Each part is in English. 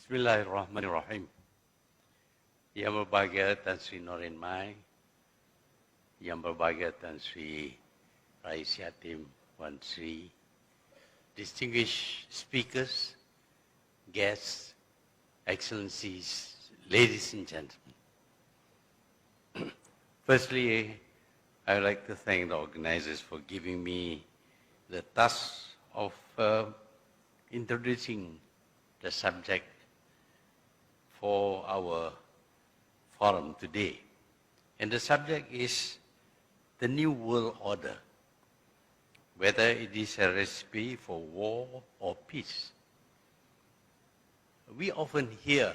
Bismillahirrahmanirrahim. Yang berbahagia Tan Sri Norin Mai, yang berbahagia Tan Sri Rais Yatim Wan Sri, distinguished speakers, guests, excellencies, ladies and gentlemen. Firstly, I would like to thank the organizers for giving me the task of introducing the subject for our forum today. And the subject is the New World Order, whether it is a recipe for war or peace. We often hear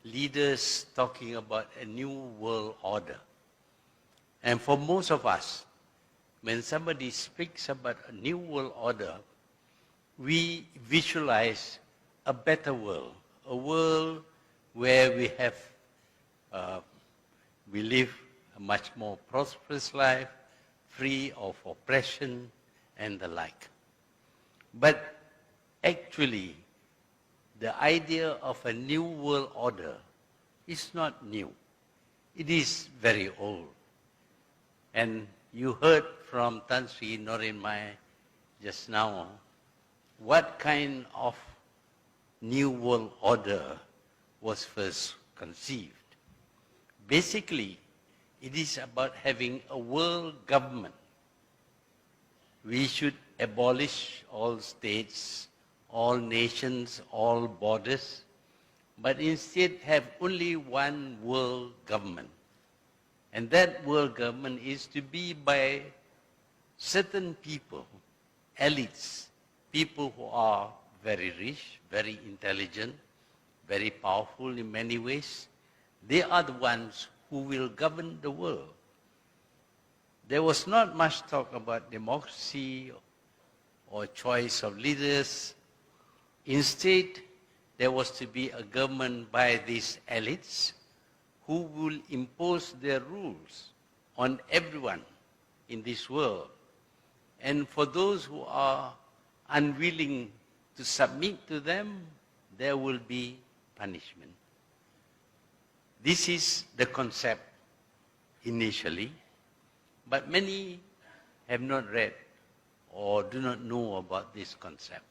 leaders talking about a new world order. And for most of us, when somebody speaks about a new world order, we visualize a better world, a world where we live a much more prosperous life, free of oppression and the like. But actually, the idea of a new world order is not new. It is very old. And you heard from Tan Sri Norin Mai just now what kind of new world order was first conceived. Basically, it is about having a world government. We should abolish all states, all nations, all borders, but instead have only one world government. And that world government is to be by certain people, elites, people who are very rich, very intelligent, very powerful in many ways. They are the ones who will govern the world. There was not much talk about democracy or choice of leaders. Instead, there was to be a government by these elites who will impose their rules on everyone in this world. And for those who are unwilling to submit to them, there will be punishment. This is the concept initially, but many have not read or do not know about this concept.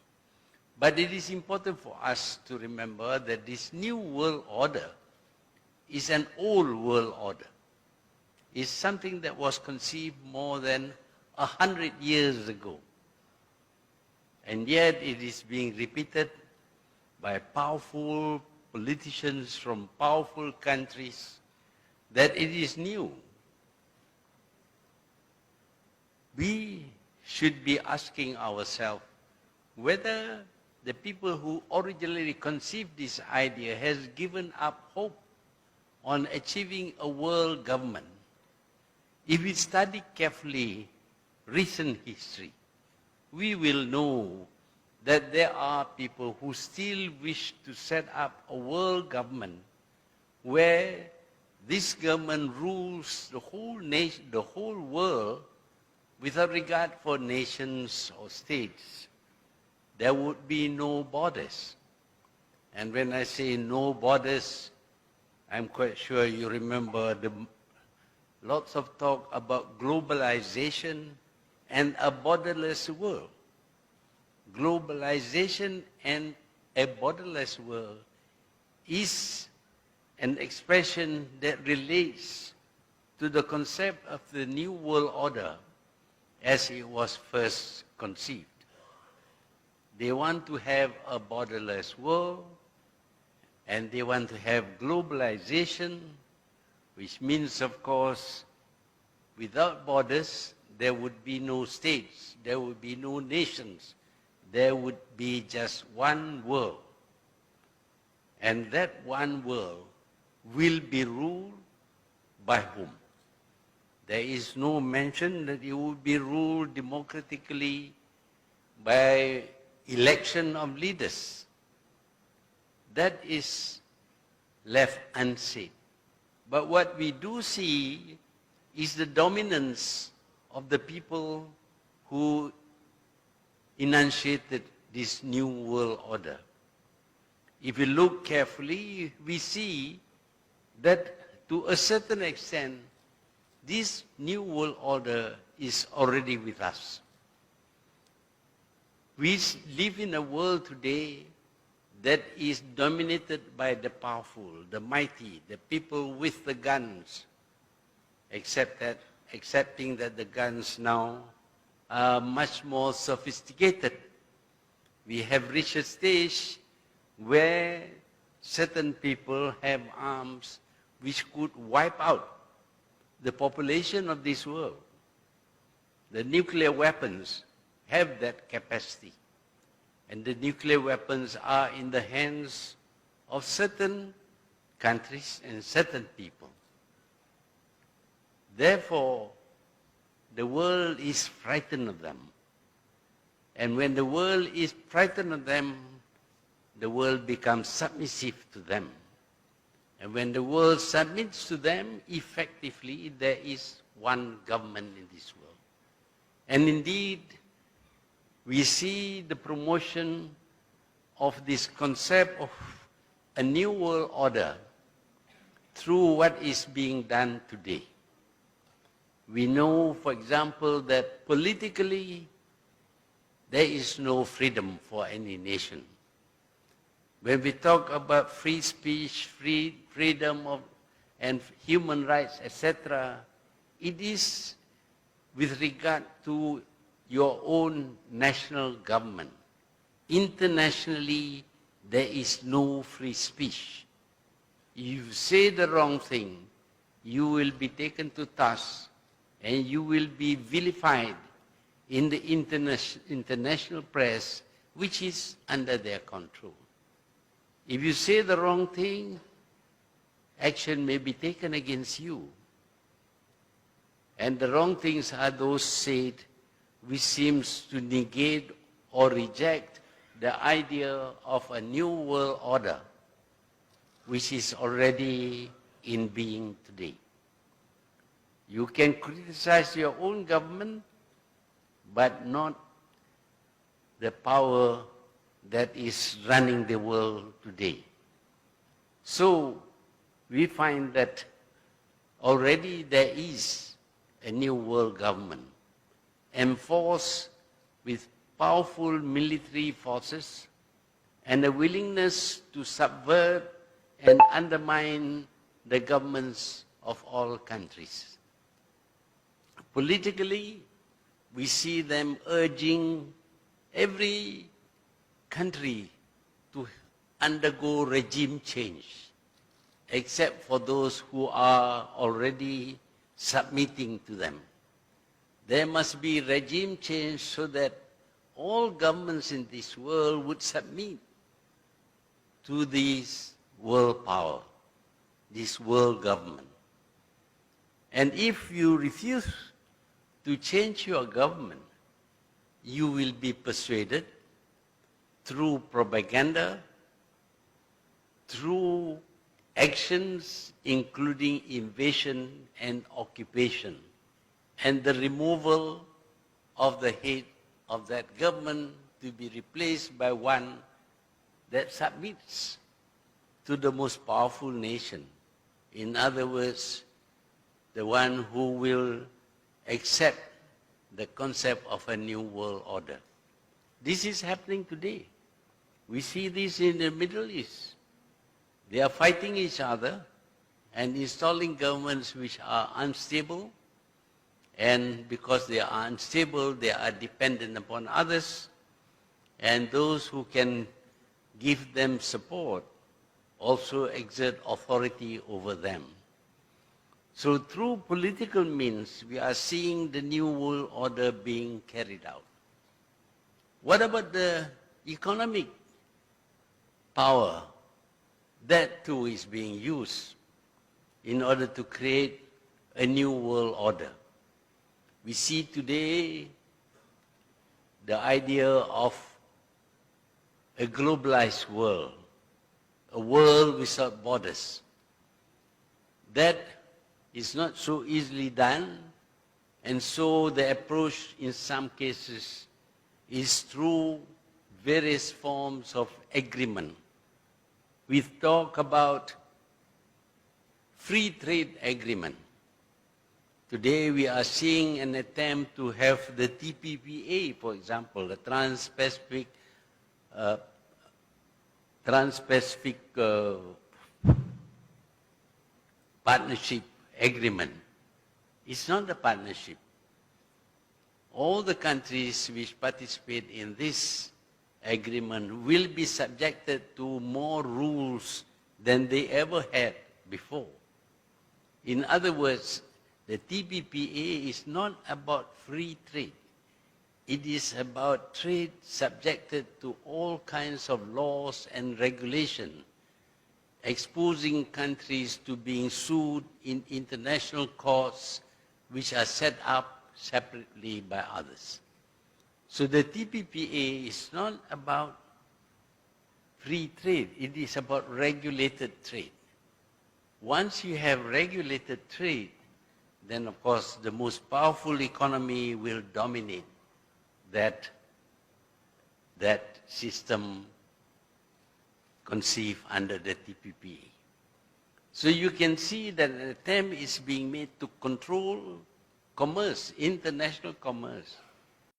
But it is important for us to remember that this new world order is an old world order. It's something that was conceived more than 100 years ago. And yet it is being repeated by powerful politicians from powerful countries that it is new. We should be asking ourselves whether the people who originally conceived this idea has given up hope on achieving a world government. If we study carefully recent history, we will know that there are people who still wish to set up a world government where this government rules the whole nation, the whole world without regard for nations or states. There would be no borders. And when I say no borders, I'm quite sure you remember lots of talk about globalization and a borderless world. Globalization and a borderless world is an expression that relates to the concept of the New World Order as it was first conceived. They want to have a borderless world, and they want to have globalization, which means, of course, without borders, there would be no states, there would be no nations, there would be just one world. And that one world will be ruled by whom? There is no mention that it will be ruled democratically by election of leaders. That is left unsaid. But what we do see is the dominance of the people who enunciated this new world order. if we look carefully, we see that to a certain extent, this new world order is already with us. We live in a world today that is dominated by the powerful, the mighty, the people with the guns, accepting that the guns now are much more sophisticated. We have reached a stage where certain people have arms which could wipe out the population of this world. The nuclear weapons have that capacity. And the nuclear weapons are in the hands of certain countries and certain people. Therefore, the world is frightened of them. And when the world is frightened of them, the world becomes submissive to them. And when the world submits to them, effectively, there is one government in this world. And indeed, we see the promotion of this concept of a new world order through what is being done today. We know, for example, that politically there is no freedom for any nation. When we talk about free speech, freedom of, and human rights, etc., it is with regard to your own national government. Internationally, there is no free speech. If you say the wrong thing, you will be taken to task and you will be vilified in the international press, which is under their control. If you say the wrong thing, action may be taken against you. And the wrong things are those said which seems to negate or reject the idea of a new world order, which is already in being today. You can criticize your own government, but not the power that is running the world today. So we find that already there is a new world government enforced with powerful military forces and a willingness to subvert and undermine the governments of all countries. Politically, we see them urging every country to undergo regime change, except for those who are already submitting to them. There must be regime change so that all governments in this world would submit to this world power, this world government. And if you refuse to change your government, you will be persuaded through propaganda, through actions including invasion and occupation, and the removal of the head of that government to be replaced by one that submits to the most powerful nation. In other words, the one who will accept the concept of a new world order. This is happening today. We see this in the Middle East. They are fighting each other and installing governments which are unstable, and because they are unstable, they are dependent upon others, and those who can give them support also exert authority over them. So through political means, we are seeing the new world order being carried out. What about the economic power? That too is being used in order to create a new world order. We see today the idea of a globalized world, a world without borders. That is not so easily done, and so the approach in some cases is through various forms of agreement we talk about free trade agreement. Today we are seeing an attempt to have the TPPA, for example, the Trans-Pacific Partnership Agreement. It's not a partnership. All the countries which participate in this agreement will be subjected to more rules than they ever had before. In other words, the TPPA is not about free trade. It is about trade subjected to all kinds of laws and regulation, exposing countries to being sued in international courts which are set up separately by others. So the TPPA is not about free trade, it is about regulated trade. Once you have regulated trade, then of course the most powerful economy will dominate that system conceived under the TPPA. So you can see that an attempt is being made to control commerce, international commerce.